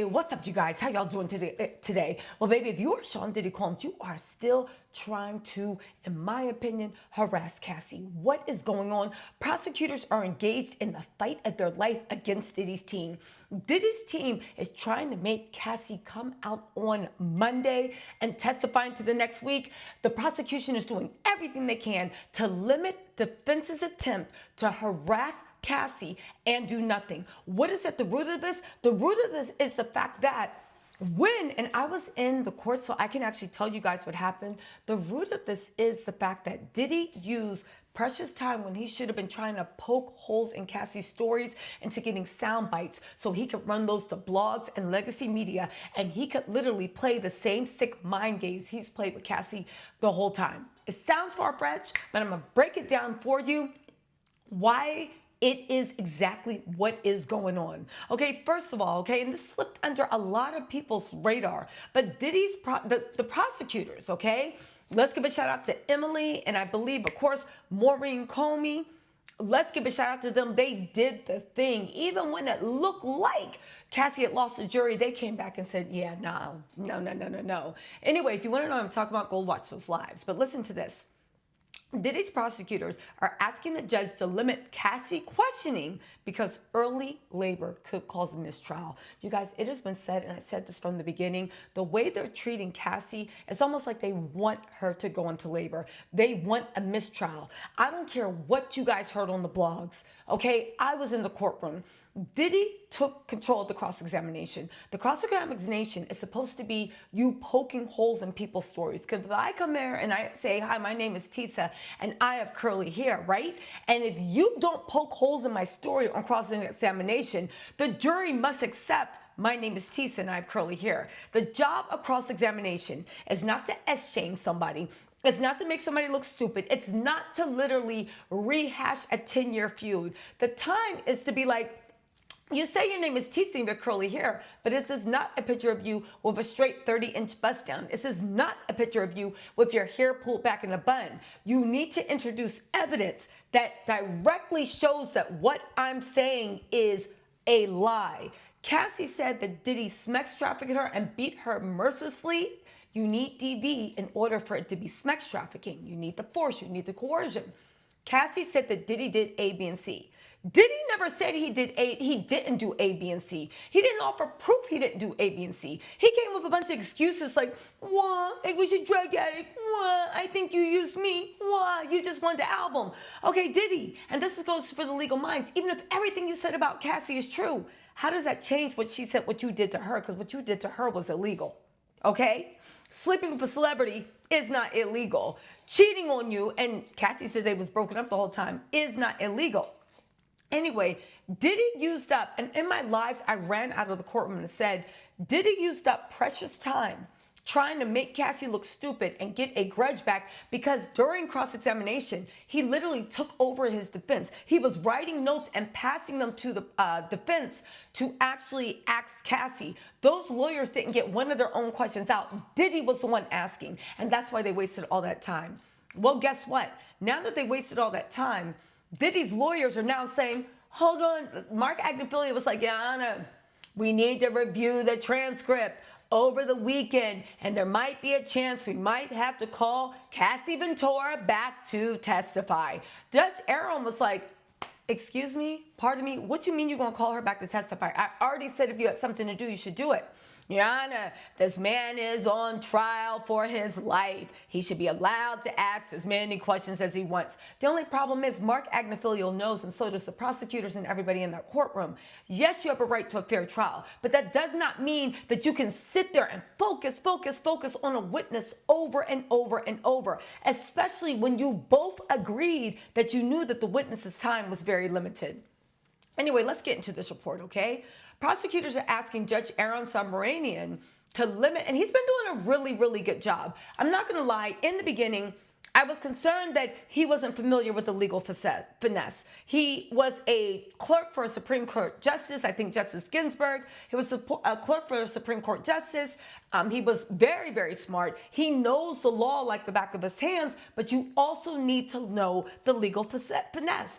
Hey, what's up, you guys? How y'all doing today? Well, baby, if you are Sean Diddy Combs, you are still trying to, in my opinion, harass Cassie. What is going on? Prosecutors are engaged in the fight of their life against Diddy's team. Diddy's team is trying to make Cassie come out on Monday and testify into the next week. The prosecution is doing everything they can to limit defense's attempt to harass Cassie and do nothing. What is at the root of this? The root of this is the fact that and I was in the court, so I can actually tell you guys what happened. The root of this is the fact that Diddy used precious time when he should have been trying to poke holes in Cassie's stories into getting sound bites so he could run those to blogs and legacy media, and he could literally play the same sick mind games he's played with Cassie the whole time. It sounds far-fetched, but I'm gonna break it down for you why it is exactly what is going on. Okay, first of all, okay, and this slipped under a lot of people's radar, but Diddy's, the prosecutors, okay, let's give a shout out to Emily and I believe, of course, Maureen Comey. Let's give a shout out to them. They did the thing. Even when it looked like Cassie had lost the jury, they came back and said, yeah, no. Anyway, if you want to know what I'm talking about, go watch those lives. But listen to this. Diddy's prosecutors are asking the judge to limit Cassie questioning because early labor could cause a mistrial. You guys, it has been said, and I said this from the beginning, the way they're treating Cassie, it's almost like they want her to go into labor. They want a mistrial. I don't care what you guys heard on the blogs, okay? I was in the courtroom. Diddy took control of the cross-examination. The cross-examination is supposed to be you poking holes in people's stories. Because if I come there and I say, hi, my name is Tisa, and I have curly hair, right? And if you don't poke holes in my story on cross-examination, the jury must accept my name is Tisa and I have curly hair. The job of cross-examination is not to S-shame somebody. It's not to make somebody look stupid. It's not to literally rehash a 10-year feud. The time is to be like, you say your name is Tisa and you have curly hair, but this is not a picture of you with a straight 30-inch bust down. This is not a picture of you with your hair pulled back in a bun. You need to introduce evidence that directly shows that what I'm saying is a lie. Cassie said that Diddy sex trafficked her and beat her mercilessly. You need DV in order for it to be sex trafficking. You need the force, you need the coercion. Cassie said that Diddy did A, B, and C. Diddy never said he didn't do A, B, and C. He didn't offer proof he didn't do A, B, and C. He came with a bunch of excuses like, wah, I was a drug addict, wah, I think you used me, wah, you just wanted the album. Okay, Diddy, and this goes for the legal minds, even if everything you said about Cassie is true, how does that change what she said, what you did to her? Because what you did to her was illegal, okay? Sleeping with a celebrity is not illegal. Cheating on you, and Cassie said they was broken up the whole time, is not illegal. Anyway, Diddy used up, and in my lives, I ran out of the courtroom and said, Diddy used up precious time trying to make Cassie look stupid and get a grudge back because during cross-examination, he literally took over his defense. He was writing notes and passing them to the defense to actually ask Cassie. Those lawyers didn't get one of their own questions out. Diddy was the one asking, and that's why they wasted all that time. Well, guess what? Now that they wasted all that time, Diddy's lawyers are now saying, hold on, Mark Agnifilo was like, yeah, Anna, we need to review the transcript over the weekend, and there might be a chance we might have to call Cassie Ventura back to testify. Judge Aaron was like, excuse me, pardon me, what you mean you're gonna call her back to testify? I already said if you had something to do, you should do it. Your Honor, this man is on trial for his life. He should be allowed to ask as many questions as he wants. The only problem is Mark Agnifilo knows, and so does the prosecutors and everybody in that courtroom. Yes, you have a right to a fair trial, but that does not mean that you can sit there and focus on a witness over and over and over, especially when you both agreed that you knew that the witness's time was very limited. Anyway, let's get into this report, okay? Prosecutors are asking Judge Aaron Subramanian to limit, and he's been doing a really good job. I'm not gonna lie, in the beginning, I was concerned that he wasn't familiar with the legal finesse. He was a clerk for a Supreme Court justice, I think Justice Ginsburg. He was a clerk for a Supreme Court justice. He was very smart. He knows the law like the back of his hands, but you also need to know the legal finesse.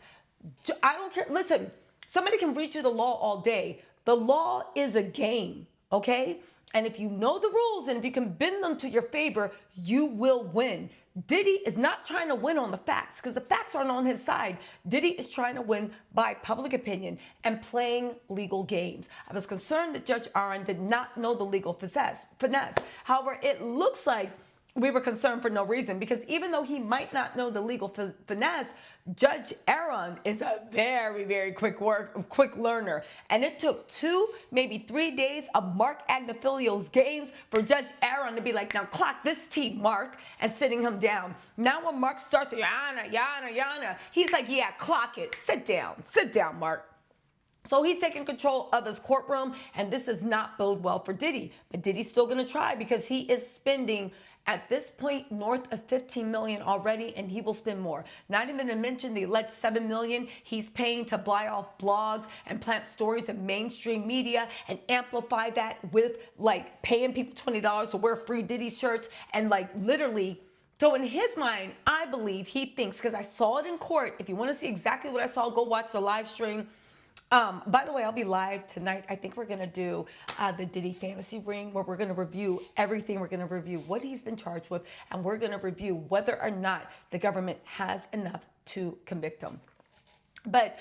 I don't care, listen, somebody can read you the law all day. The law is a game. okay? And if you know the rules and if you can bend them to your favor, you will win. Diddy is not trying to win on the facts because the facts aren't on his side. Diddy is trying to win by public opinion and playing legal games. I was concerned that Judge Aaron did not know the legal finesse. However, it looks like we were concerned for no reason because even though he might not know the legal finesse, Judge Aaron is a very, very quick learner. And it took 2, maybe 3 days of Mark Agnifilio's games for Judge Aaron to be like, now clock this T, Mark, and sitting him down. Now when Mark starts to yana, he's like, yeah, clock it. Sit down, Mark. So he's taking control of his courtroom, and this does not bode well for Diddy. But Diddy's still going to try because he is spending at this point north of $15 million already, and he will spend more. Not even to mention the alleged $7 million he's paying to buy off blogs and plant stories in mainstream media and amplify that with like paying people $20 to wear free Diddy shirts and like literally. So in his mind, I believe he thinks, because I saw it in court. If you want to see exactly what I saw, go watch the live stream. By the way, I'll be live tonight. I think we're going to do the Diddy fantasy ring where we're going to review everything. We're going to review what he's been charged with, and we're going to review whether or not the government has enough to convict him. But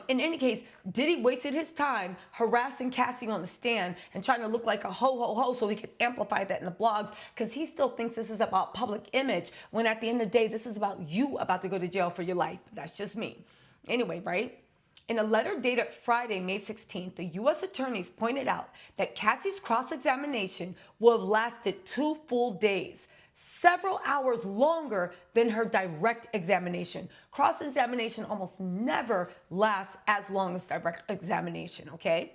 in any case, Diddy wasted his time harassing Cassie on the stand and trying to look like a ho so he could amplify that in the blogs because he still thinks this is about public image when at the end of the day, this is about you about to go to jail for your life. That's just me. Anyway, right? In a letter dated Friday, May 16th, the U.S. attorneys pointed out that Cassie's cross-examination will have lasted 2 full days, several hours longer than her direct examination. Cross-examination almost never lasts as long as direct examination, okay?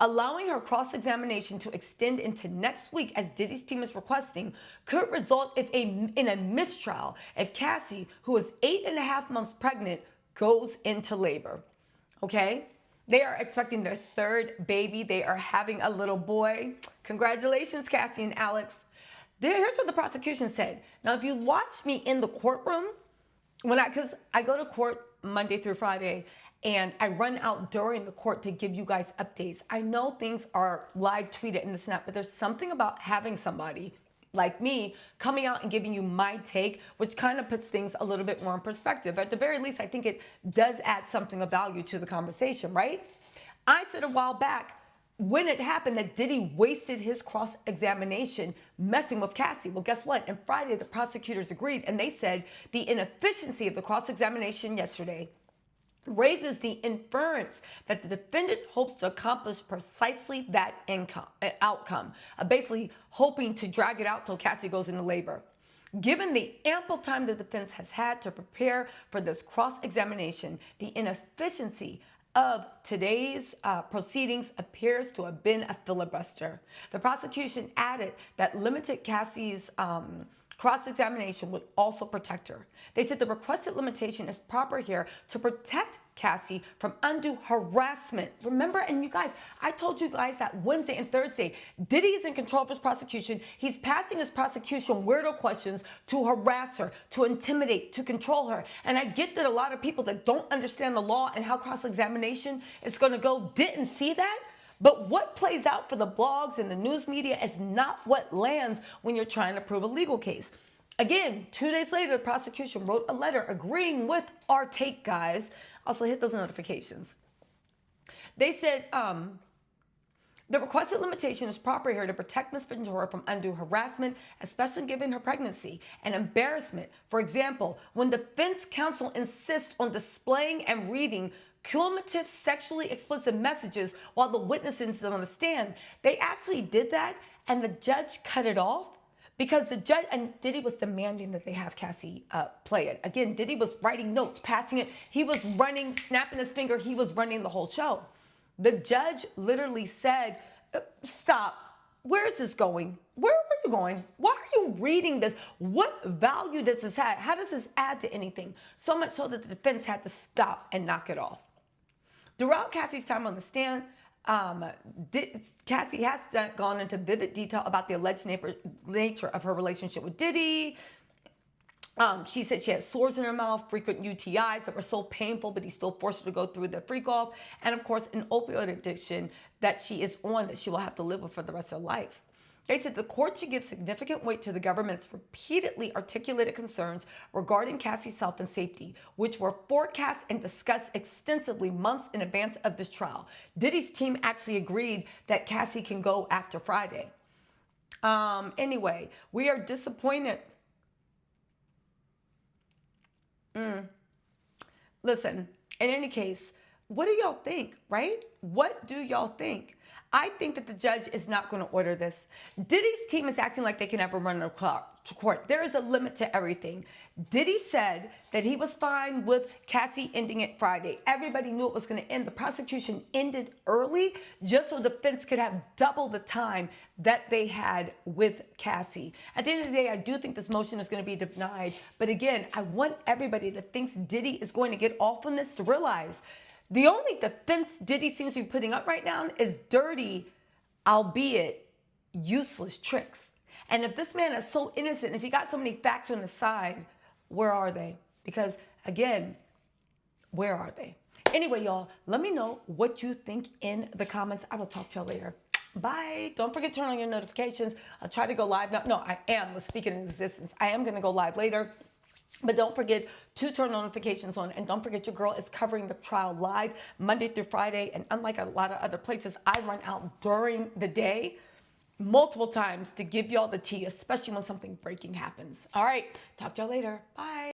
Allowing her cross-examination to extend into next week, as Diddy's team is requesting, could result in a mistrial if Cassie, who is 8.5 months pregnant, goes into labor, okay? They are expecting their 3rd baby. They are having a little boy. Congratulations, Cassie and Alex. Here's what the prosecution said. Now, if you watch me in the courtroom, because I go to court Monday through Friday, and I run out during the court to give you guys updates. I know things are live tweeted in the snap, but there's something about having somebody like me coming out and giving you my take, which kind of puts things a little bit more in perspective. At the very least, I think it does add something of value to the conversation, right? I said a while back when it happened that Diddy wasted his cross-examination messing with Cassie. Well, guess what? And Friday, the prosecutors agreed, and they said the inefficiency of the cross-examination yesterday raises the inference that the defendant hopes to accomplish precisely that outcome, basically hoping to drag it out till Cassie goes into labor. Given the ample time the defense has had to prepare for this cross-examination, the inefficiency of today's proceedings appears to have been a filibuster. The prosecution added that limited Cassie's cross-examination would also protect her. They said the requested limitation is proper here to protect Cassie from undue harassment. Remember, and you guys, I told you guys that Wednesday and Thursday, Diddy is in control of his prosecution. He's passing his prosecution weirdo questions to harass her, to intimidate, to control her. And I get that a lot of people that don't understand the law and how cross-examination is going to go didn't see that. But what plays out for the blogs and the news media is not what lands when you're trying to prove a legal case. Again, 2 days later, the prosecution wrote a letter agreeing with our take, guys. Also, hit those notifications. They said the requested limitation is proper here to protect Ms. Ventura from undue harassment, especially given her pregnancy and embarrassment. For example, when defense counsel insists on displaying and reading cumulative sexually explicit messages while the witness is on the stand. They actually did that, and the judge cut it off because the judge, and Diddy was demanding that they have Cassie play it. Again, Diddy was writing notes, passing it. He was running, snapping his finger. He was running the whole show. The judge literally said, stop. Where is this going? Where are you going? Why are you reading this? What value does this have? How does this add to anything? So much so that the defense had to stop and knock it off. Throughout Cassie's time on the stand, Cassie has gone into vivid detail about the alleged nature of her relationship with Diddy. She said she had sores in her mouth, frequent UTIs that were so painful, but he still forced her to go through the freak off. And of course, an opioid addiction that she is on that she will have to live with for the rest of her life. They said the court should give significant weight to the government's repeatedly articulated concerns regarding Cassie's health and safety, which were forecast and discussed extensively months in advance of this trial. Diddy's team actually agreed that Cassie can go after Friday. Anyway, we are disappointed. Listen, in any case, what do y'all think, right? What do y'all think? I think that the judge is not going to order this. Diddy's team is acting like they can never run a court. There is a limit to everything. Diddy said that he was fine with Cassie ending it Friday. Everybody knew it was going to end. The prosecution ended early just so the defense could have double the time that they had with Cassie. At the end of the day, I do think this motion is going to be denied. But again, I want everybody that thinks Diddy is going to get off on this to realize the only defense Diddy seems to be putting up right now is dirty, albeit useless tricks. And if this man is so innocent, if he got so many facts on his side, where are they? Because again, where are they? Anyway, y'all, let me know what you think in the comments. I will talk to y'all later. Bye. Don't forget to turn on your notifications. I'll try to go live now. No, I am. Let's speak it in existence. I am going to go live later. But don't forget to turn notifications on. And don't forget your girl is covering the trial live Monday through Friday. And unlike a lot of other places, I run out during the day multiple times to give y'all the tea, especially when something breaking happens. All right. Talk to y'all later. Bye.